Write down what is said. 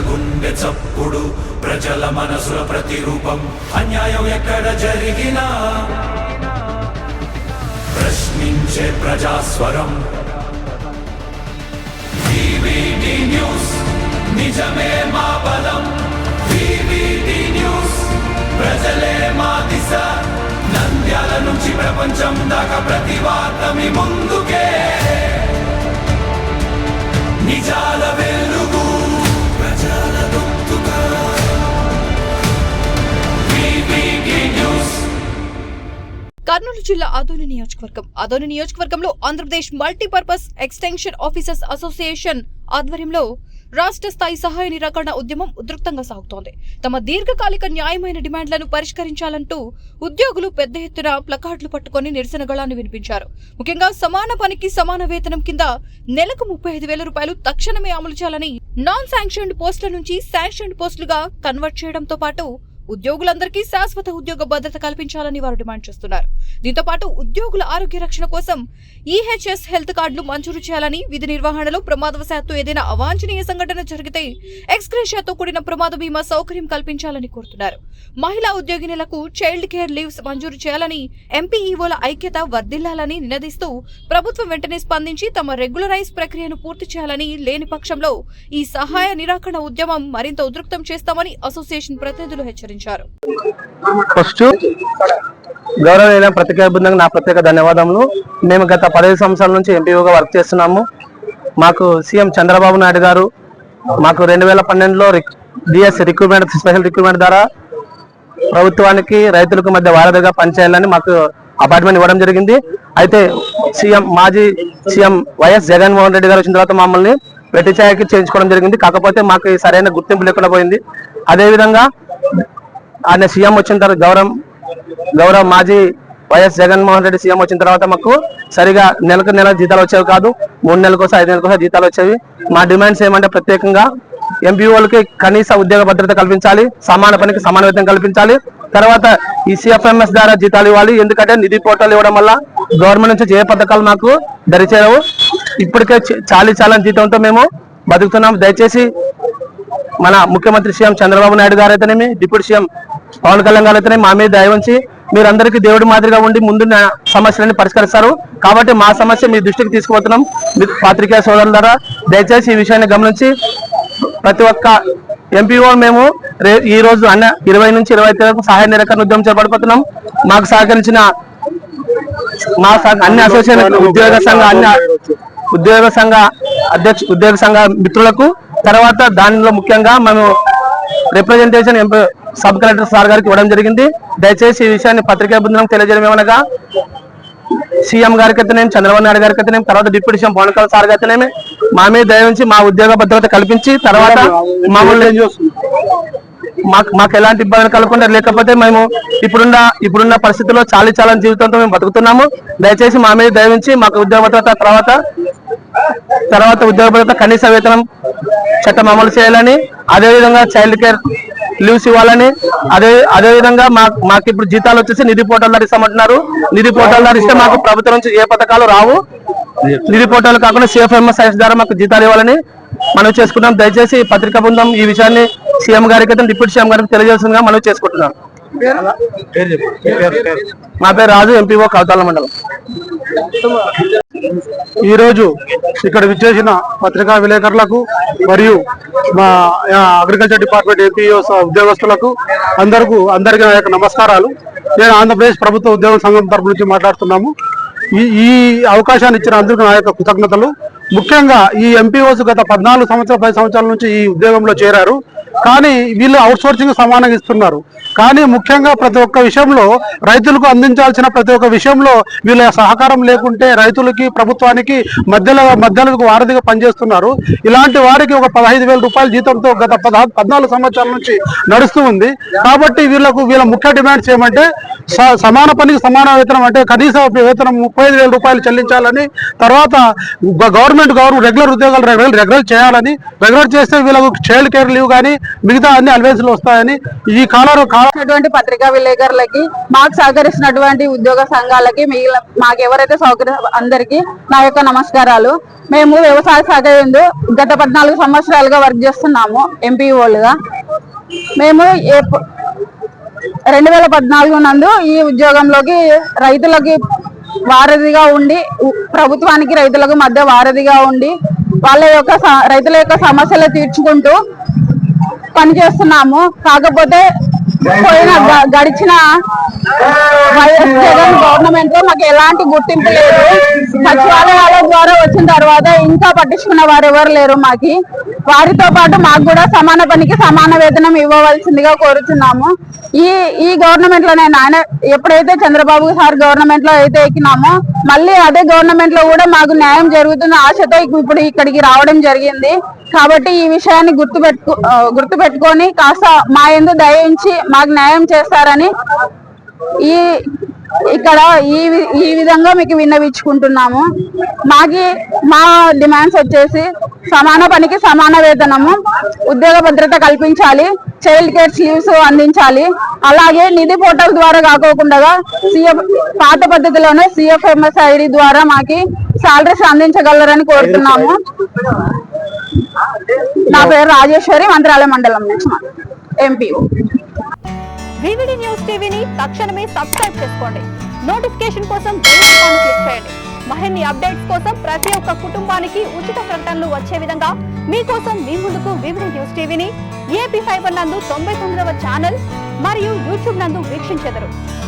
గుండె చప్పుడు ప్రజల మనసుల ప్రతిరూపం అన్యాయం ఎక్కడ జరిగినా ప్రశ్నించే ప్రజాస్వరం వివిడి న్యూస్ నిజమే మా బలం వివిడి న్యూస్ ప్రజలే మా దిశ నంద్యాల నుంచి ప్రపంచం దాకా ప్రతి వార్త మీ ముందుకే నిజాల వెలుగు ప్రజల గొంతుగా వివిడి న్యూస్. కర్నూలు జిల్లా ఆదోని నియోజకవర్గంలో Andhra Pradesh multipurpose extension officers association ఆధ్వర్యంలో రాష్ట్ర స్థాయి సహాయ నిరాకరణ ఉద్యమం ఉధృతంగా సాగుతోంది. తమ దీర్ఘకాలిక న్యాయమైన డిమాండ్లను పరిష్కరించాలంటూ ఉద్యోగులు పెద్ద ఎత్తున ప్లకార్డులు పట్టుకుని నిరసన గళాన్ని వినిపించారు. ముఖ్యంగా సమాన పనికి సమాన వేతనం కింద నెలకు 35,000 రూపాయలు తక్షణమే అమలు చేయాలని, నాన్ శాంక్షన్డ్ పోస్టుల నుంచి శాంక్షన్డ్ పోస్టులుగా కన్వర్ట్ చేయడంతో పాటు ఉద్యోగులందరికీ శాశ్వత ఉద్యోగ భద్రత కల్పించాలని వారు డిమాండ్ చేస్తున్నారు. దీంతో పాటు ఉద్యోగుల ఆరోగ్య రక్షణ కోసం ఈహెచ్ఎస్ హెల్త్ కార్డులు మంజూరు చేయాలని, విధి నిర్వహణలో ప్రమాదవశాత్తు ఏదైనా అవాంఛనీయ సంఘటన జరిగితే ఎక్స్గ్రేషియాతో కూడిన ప్రమాద బీమా సౌకర్యం కల్పించాలని కోరుతున్నారు. మహిళా ఉద్యోగినులకు చైల్డ్ కేర్ లీవ్స్ మంజూరు చేయాలని, ఎంపీఈఓల ఐక్యత వర్ధిల్లాలని నినదిస్తూ ప్రభుత్వం వెంటనే స్పందించి తమ రెగ్యులరైజ్ ప్రక్రియను పూర్తి చేయాలని, లేని పక్షంలో ఈ సహాయ నిరాకరణ ఉద్యమం మరింత ఉధృతం చేస్తామని అసోసియేషన్ ప్రతినిధులు హెచ్చరించారు. ఫస్ట్ గౌరవ ప్రత్యేక బృందానికి నా ప్రత్యేక ధన్యవాదములు. మేము గత 15 సంవత్సరాల నుంచి ఎంపీఓగా వర్క్ చేస్తున్నాము. మాకు సీఎం చంద్రబాబు నాయుడు గారు మాకు 2012లో డిఎస్ రిక్రూట్మెంట్ స్పెషల్ రిక్రూట్మెంట్ ద్వారా ప్రభుత్వానికి రైతులకు మధ్య వారధిగా పనిచేయాలని మాకు అపాయింట్మెంట్ ఇవ్వడం జరిగింది. అయితే మాజీ సీఎం వైఎస్ జగన్మోహన్ రెడ్డి గారు వచ్చిన తర్వాత మమ్మల్ని వెట్టి ఛాయకి చేయించుకోవడం జరిగింది. కాకపోతే మాకు సరైన గుర్తింపు లేకుండా పోయింది. అదేవిధంగా ఆయన సీఎం వచ్చిన తర్వాత గౌరవ మాజీ వైఎస్ జగన్మోహన్ రెడ్డి సీఎం వచ్చిన తర్వాత మాకు సరిగా నెల జీతాలు వచ్చేవి కాదు. 3 నెలలకోసం 5 నెలలకోసం జీతాలు వచ్చేవి. మా డిమాండ్స్ ఏమంటే ప్రత్యేకంగా ఎంపీఓలకి కనీస ఉద్యోగ భద్రత కల్పించాలి, సమాన పనికి సమాన వేతనం కల్పించాలి. తర్వాత ఈ సిఎఫ్ఎంఎస్ ద్వారా జీతాలు ఇవ్వాలి. ఎందుకంటే నిధి పోర్టల్ ఇవ్వడం వల్ల గవర్నమెంట్ నుంచి ఏ పథకాలు మాకు దరిచేరవు. ఇప్పటికే చాలా జీతంతో మేము బతుకుతున్నాం. దయచేసి మన ముఖ్యమంత్రి సీఎం చంద్రబాబు నాయుడు గారు అయితేనేమి, డిప్యూటీ సీఎం పవన్ కళ్యాణ్ గారు అయితేనే మా మీద దయ ఉంచి మీరందరికీ దేవుడి మాదిరిగా ఉండి ముందున్న సమస్యలన్నీ పరిష్కరిస్తారు. కాబట్టి మా సమస్య మీ దృష్టికి తీసుకుపోతున్నాం. మీ పాత్రికేయ సోదరుల ద్వారా దయచేసి ఈ విషయాన్ని గమనించి ప్రతి ఒక్క ఎంపీఓ మేము ఈ రోజు 20 నుంచి 25 వరకు సహాయ నిరాకరణ ఉద్యమం చేపడుతున్నాం. మాకు సహకరించిన అన్ని అసోసియేషన్ ఉద్యోగ సంఘ మిత్రులకు, తర్వాత దానిలో ముఖ్యంగా మేము రిప్రజెంటేషన్ సబ్ కలెక్టర్ సార్ గారికి ఇవ్వడం జరిగింది. దయచేసి ఈ విషయాన్ని పత్రికా బృందం తెలియజేయడం ఏమనగా సీఎం గారికి అయితేనేమి, చంద్రబాబు నాయుడు గారికి అయితేనేమి, తర్వాత deputy CM Pawan Kalyan sir అయితేనేమి మా మీద దయ ఉంచి మా ఉద్యోగ భద్రత కల్పించి తర్వాత మామూలు మాకు ఎలాంటి ఇబ్బందులు కలగకుండా, లేకపోతే మేము ఇప్పుడున్న పరిస్థితుల్లో చాలా జీవితంతో మేము బతుకుతున్నాము. దయచేసి మా మీద దయ ఉంచి మాకు ఉద్యోగ భద్రత తర్వాత ఉద్యోగ భద్రత కనీస వేతనం చట్టం అమలు చేయాలని, అదేవిధంగా చైల్డ్ కేర్ లీవ్స్ ఇవ్వాలని, అదేవిధంగా మాకు ఇప్పుడు జీతాలు వచ్చేసి నిధి పోర్టల్ ద్వారా ఇస్తామంటున్నారు. నిధి పోర్టల్ ద్వారా ఇస్తే మాకు ప్రభుత్వం నుంచి ఏ పథకాలు రావు. నిధి పోర్టల్ కాకుండా సిఎఫ్ఎంఎస్ ద్వారా మాకు జీతాలు ఇవ్వాలని మనం చేసుకుంటాం. దయచేసి పత్రికా బృందం ఈ విషయాన్ని సీఎం గారికి అయితే డిప్యూటీ సీఎం గారికి తెలియజేస్తుందిగా మనం చేసుకుంటున్నాం. మా పేరు రాజు, ఎంపీఓ కవతాల మండలం. ఈరోజు ఇక్కడ విచ్చేసిన పత్రికా విలేకరులకు మరియు మా అగ్రికల్చర్ డిపార్ట్మెంట్ ఎంపీఓ ఉద్యోగస్తులకు అందరికీ నా యొక్క నమస్కారాలు. నేను ఆంధ్రప్రదేశ్ ప్రభుత్వ ఉద్యోగ సంఘం తరపు నుంచి మాట్లాడుతున్నాము. ఈ అవకాశాన్ని ఇచ్చిన అందరికీ నా యొక్క కృతజ్ఞతలు. ముఖ్యంగా ఈ ఎంపీఓస్ గత 14 సంవత్సరాలు 10 సంవత్సరాల నుంచి ఈ ఉద్యోగంలో చేరారు. కానీ వీళ్ళు అవుట్ సోర్సింగ్ సమానంగా ఇస్తున్నారు. కానీ ముఖ్యంగా ప్రతి ఒక్క విషయంలో రైతులకు అందించాల్సిన ప్రతి ఒక్క విషయంలో వీళ్ళ సహకారం లేకుంటే రైతులకి ప్రభుత్వానికి మధ్యలకు వారధిగా పనిచేస్తున్నారు. ఇలాంటి వారికి ఒక 15,000 రూపాయల జీతంతో గత 14 సంవత్సరాల నుంచి నడుస్తూ ఉంది. కాబట్టి వీళ్ళ ముఖ్య డిమాండ్స్ ఏమంటే సమాన పనికి సమాన వేతనం, అంటే కనీస వేతనం 35,000 రూపాయలు చెల్లించాలని, తర్వాత గవర్నమెంట్ రెగ్యులర్ ఉద్యోగాలు రెగ్యులర్ చేయాలని, రెగ్యులర్ చేస్తే వీళ్ళకు చైల్డ్ కేర్ లీవ్ కానీ మిగతా అన్ని అలవెన్స్లు వస్తాయని, ఈ కాల రావాల్సినటువంటి పత్రికా విలేకరులకి, మాకు సహకరిస్తున్నటువంటి ఉద్యోగ సంఘాలకి, మిగిలిన మాకు ఎవరైతే అందరికీ నా యొక్క నమస్కారాలు. మేము వ్యవసాయ శాఖ యందు గత 14 సంవత్సరాలుగా వర్క్ చేస్తున్నాము ఎంపీఓలుగా. మేము 2014 నందు ఈ ఉద్యోగంలోకి రైతులకి వారధిగా ఉండి, ప్రభుత్వానికి రైతులకు మధ్య వారధిగా ఉండి రైతుల యొక్క సమస్యలు తీర్చుకుంటూ పనిచేస్తున్నాము. కాకపోతే గడిచిన వైఎస్ జగన్ గవర్నమెంట్ లో మాకు ఎలాంటి గుర్తింపు లేదు. సచివాలయాల ద్వారా వచ్చిన తర్వాత ఇంకా పట్టించుకున్న వారు ఎవరు లేరు. వారితో పాటు మాకు కూడా సమాన పనికి సమాన వేతనం ఇవ్వవలసిందిగా కోరుతున్నాము. ఈ గవర్నమెంట్ లో ఆయన ఎప్పుడైతే చంద్రబాబు సార్ గవర్నమెంట్ లో అయితే ఎక్కినామో, మళ్ళీ అదే గవర్నమెంట్ లో కూడా మాకు న్యాయం జరుగుతున్న ఆశతో ఇప్పుడు ఇక్కడికి రావడం జరిగింది. కాబట్టి ఈ విషయాన్ని గుర్తుపెట్టుకొని కాస్త మా యందు దయించి మాకు న్యాయం చేస్తారని ఇక్కడ ఈ విధంగా మీకు విన్నవించుకుంటున్నాము. మా డిమాండ్స్ వచ్చేసి సమాన పనికి సమాన వేతనము, ఉద్యోగ భద్రత కల్పించాలి, చైల్డ్ కేర్ లీవ్స్ అందించాలి. అలాగే నిధి పోర్టల్ ద్వారా కాకోకుండా పాత పద్ధతిలోనే CFMSID ద్వారా మాకి సాలరీస్ అందించగలరని కోరుతున్నాము. నా పేరు రాజేశ్వరి, మంత్రాలయ మండలం నుంచి ఎంపీఓ. వివిడి న్యూస్ టీవీని తక్షణమే సబ్స్క్రైబ్ చేసుకోండి. నోటిఫికేషన్ కోసం బెల్ ఐకాన్ క్లిక్ చేయండి. మరిన్ని అప్డేట్స్ కోసం ప్రతి ఒక్క కుటుంబానికి ఉచిత ప్రకటనలు వచ్చే విధంగా మీకోసం మీ ముందుకు వివిడి న్యూస్ టీవీని AP ఫైబర్ నందు 99వ ఛానల్ మరియు యూట్యూబ్ నందు వీక్షించెదరు.